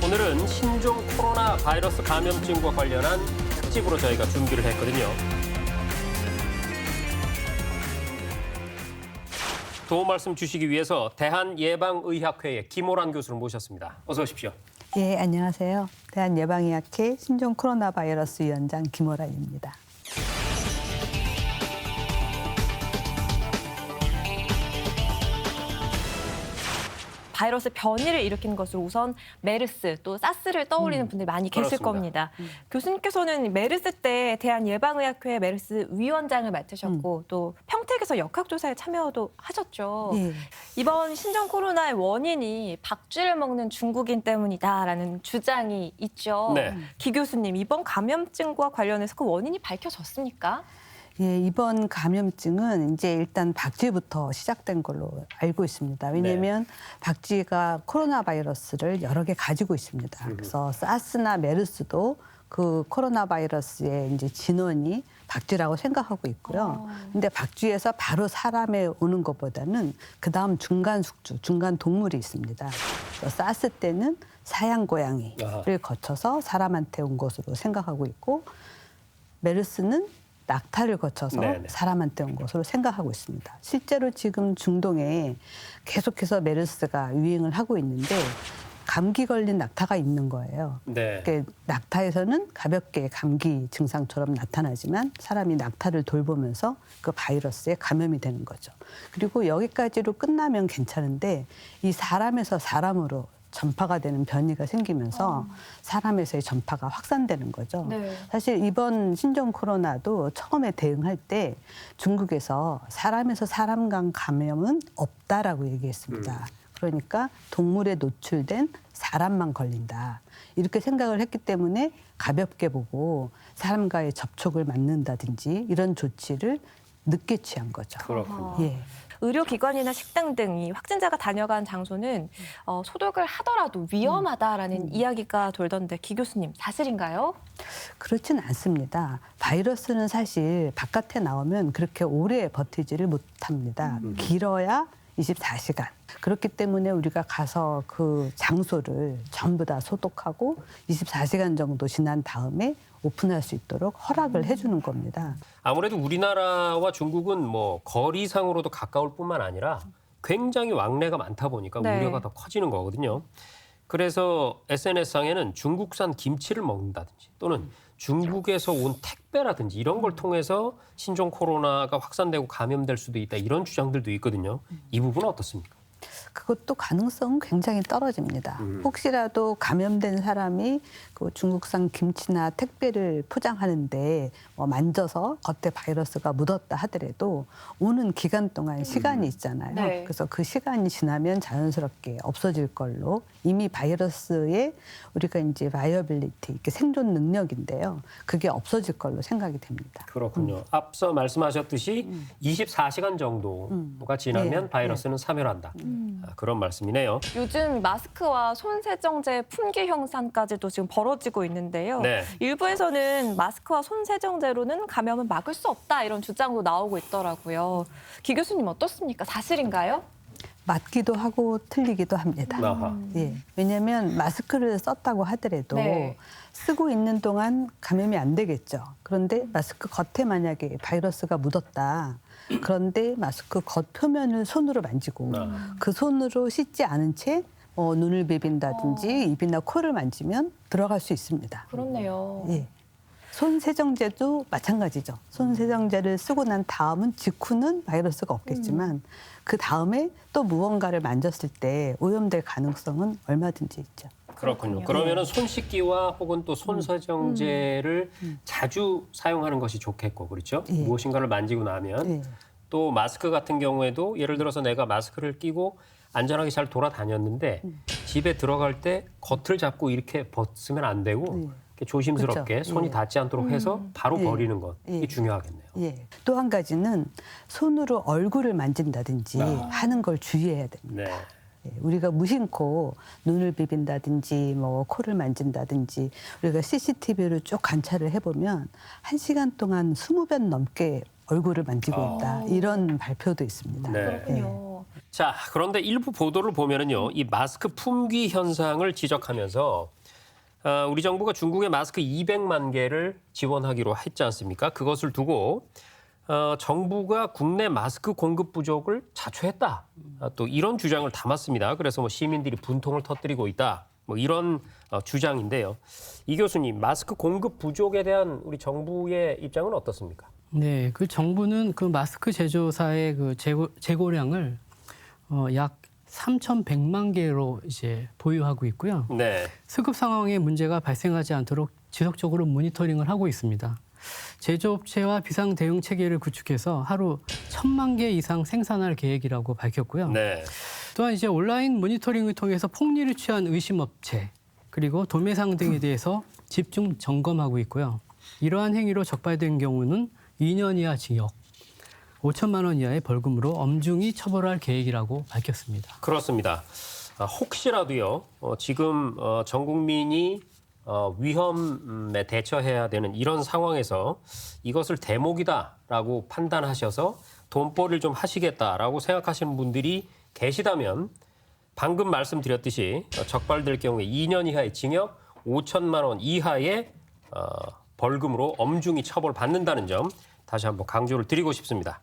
오늘은 신종 코로나 바이러스 감염증과 관련한 특집으로 저희가 준비를 했거든요. 도움 말씀 주시기 위해서 대한예방의학회의 김호란 교수를 모셨습니다. 어서 오십시오. 예, 안녕하세요. 대한예방의학회 신종 코로나 바이러스 위원장 김호란입니다. 바이러스 변이를 일으키는 것으로 우선 메르스 또 사스를 떠올리는 분들이 많이 계실 그렇습니다. 겁니다. 교수님께서는 메르스 때 대한예방의학회 메르스 위원장을 맡으셨고 또 평택에서 역학조사에 참여도 하셨죠. 예. 이번 신종 코로나의 원인이 박쥐를 먹는 중국인 때문이다라는 주장이 있죠. 네. 기 교수님, 이번 감염증과 관련해서 그 원인이 밝혀졌습니까? 예, 이번 감염증은 이제 일단 박쥐부터 시작된 걸로 알고 있습니다. 왜냐하면 박쥐가 코로나 바이러스를 여러 개 가지고 있습니다. 그래서 사스나 메르스도 그 코로나 바이러스의 이제 진원이 박쥐라고 생각하고 있고요. 근데 박쥐에서 바로 사람에 오는 것보다는 그 다음 중간 숙주, 중간 동물이 있습니다. 사스 때는 사양 고양이를 거쳐서 사람한테 온 것으로 생각하고 있고, 메르스는 낙타를 거쳐서 네네. 사람한테 온 것으로 생각하고 있습니다. 실제로 지금 중동에 계속해서 메르스가 유행을 하고 있는데 감기 걸린 낙타가 있는 거예요. 네. 그러니까 낙타에서는 가볍게 감기 증상처럼 나타나지만 사람이 낙타를 돌보면서 그 바이러스에 감염이 되는 거죠. 그리고 여기까지로 끝나면 괜찮은데 이 사람에서 사람으로 전파가 되는 변이가 생기면서 사람에서의 전파가 확산되는 거죠. 네. 사실 이번 신종 코로나도 처음에 대응할 때 중국에서 사람에서 사람 간 감염은 없다라고 얘기했습니다. 그러니까 동물에 노출된 사람만 걸린다. 이렇게 생각을 했기 때문에 가볍게 보고 사람과의 접촉을 막는다든지 이런 조치를 늦게 취한 거죠. 그렇군요. 예. 의료기관이나 식당 등 이 확진자가 다녀간 장소는 소독을 하더라도 위험하다라는 이야기가 돌던데 기 교수님 사실인가요? 그렇진 않습니다. 바이러스는 사실 바깥에 나오면 그렇게 오래 버티지를 못합니다. 길어야 24시간. 그렇기 때문에 우리가 가서 그 장소를 전부 다 소독하고 24시간 정도 지난 다음에 오픈할 수 있도록 허락을 해주는 겁니다. 아무래도 우리나라와 중국은 뭐 거리상으로도 가까울 뿐만 아니라 굉장히 왕래가 많다 보니까 네. 우려가 더 커지는 거거든요. 그래서 SNS상에는 중국산 김치를 먹는다든지 또는 중국에서 온 택배라든지 이런 걸 통해서 신종 코로나가 확산되고 감염될 수도 있다 이런 주장들도 있거든요. 이 부분은 어떻습니까? 그것도 가능성은 굉장히 떨어집니다. 혹시라도 감염된 사람이 그 중국산 김치나 택배를 포장하는데 만져서 겉에 바이러스가 묻었다 하더라도 오는 기간 동안 시간이 있잖아요. 네. 그래서 그 시간이 지나면 자연스럽게 없어질 걸로 이미 바이러스의 우리가 이제 바이어빌리티, 이렇게 생존 능력인데요. 그게 없어질 걸로 생각이 됩니다. 그렇군요. 앞서 말씀하셨듯이 24시간 정도가 지나면 네, 바이러스는 사멸한다. 그런 말씀이네요. 요즘 마스크와 손 세정제 품귀 현상까지도 지금 벌어지고 있는데요. 네. 일부에서는 마스크와 손 세정제로는 감염을 막을 수 없다 이런 주장도 나오고 있더라고요. 기 교수님 어떻습니까? 사실인가요? 맞기도 하고 틀리기도 합니다. 아하. 예, 왜냐하면 마스크를 썼다고 하더라도 네. 쓰고 있는 동안 감염이 안 되겠죠. 그런데 마스크 겉에 만약에 바이러스가 묻었다. 그런데 마스크 겉 표면을 손으로 만지고 그 손으로 씻지 않은 채 눈을 비빈다든지 입이나 코를 만지면 들어갈 수 있습니다. 그렇네요. 예. 손 세정제도 마찬가지죠. 손 세정제를 쓰고 난 다음은 직후는 바이러스가 없겠지만 그 다음에 또 무언가를 만졌을 때 오염될 가능성은 얼마든지 있죠. 그렇군요. 그러면은 손 씻기와 혹은 또 손 세정제를 자주 사용하는 것이 좋겠고, 그렇죠? 예. 무엇인가를 만지고 나면 예. 또 마스크 같은 경우에도 예를 들어서 내가 마스크를 끼고 안전하게 잘 돌아다녔는데 집에 들어갈 때 겉을 잡고 이렇게 벗으면 안 되고 이렇게 조심스럽게 그렇죠. 손이 예. 닿지 않도록 해서 바로 예. 버리는 것. 이게 예. 중요하겠네요. 예. 또 한 가지는 손으로 얼굴을 만진다든지 하는 걸 주의해야 됩니다. 네. 예, 우리가 무심코 눈을 비빈다든지 뭐 코를 만진다든지 우리가 CCTV를 쭉 관찰을 해보면 1시간 동안 20번 넘게 얼굴을 만지고 있다. 이런 발표도 있습니다. 네. 그렇군요. 자, 그런데 일부 보도를 보면은요, 이 마스크 품귀 현상을 지적하면서 우리 정부가 중국에 마스크 200만 개를 지원하기로 했지 않습니까? 그것을 두고 정부가 국내 마스크 공급 부족을 자초했다. 또 이런 주장을 담았습니다. 그래서 뭐 시민들이 분통을 터뜨리고 있다. 뭐 이런 주장인데요. 이 교수님, 마스크 공급 부족에 대한 우리 정부의 입장은 어떻습니까? 네, 그 정부는 그 마스크 제조사의 그 재고량을 약 3,100만 개로 이제 보유하고 있고요. 네. 수급 상황에 문제가 발생하지 않도록 지속적으로 모니터링을 하고 있습니다. 제조업체와 비상 대응 체계를 구축해서 하루 1,000만 개 이상 생산할 계획이라고 밝혔고요. 네. 또한 이제 온라인 모니터링을 통해서 폭리를 취한 의심업체 그리고 도매상 등에 대해서 집중 점검하고 있고요. 이러한 행위로 적발된 경우는 2년 이하 징역, 5천만 원 이하의 벌금으로 엄중히 처벌할 계획이라고 밝혔습니다. 그렇습니다. 혹시라도요, 지금 전 국민이 위험에 대처해야 되는 이런 상황에서 이것을 대목이다라고 판단하셔서 돈벌이를 좀 하시겠다라고 생각하시는 분들이 계시다면 방금 말씀드렸듯이 적발될 경우에 2년 이하의 징역, 5천만 원 이하의 벌금으로 엄중히 처벌받는다는 점 다시 한번 강조를 드리고 싶습니다.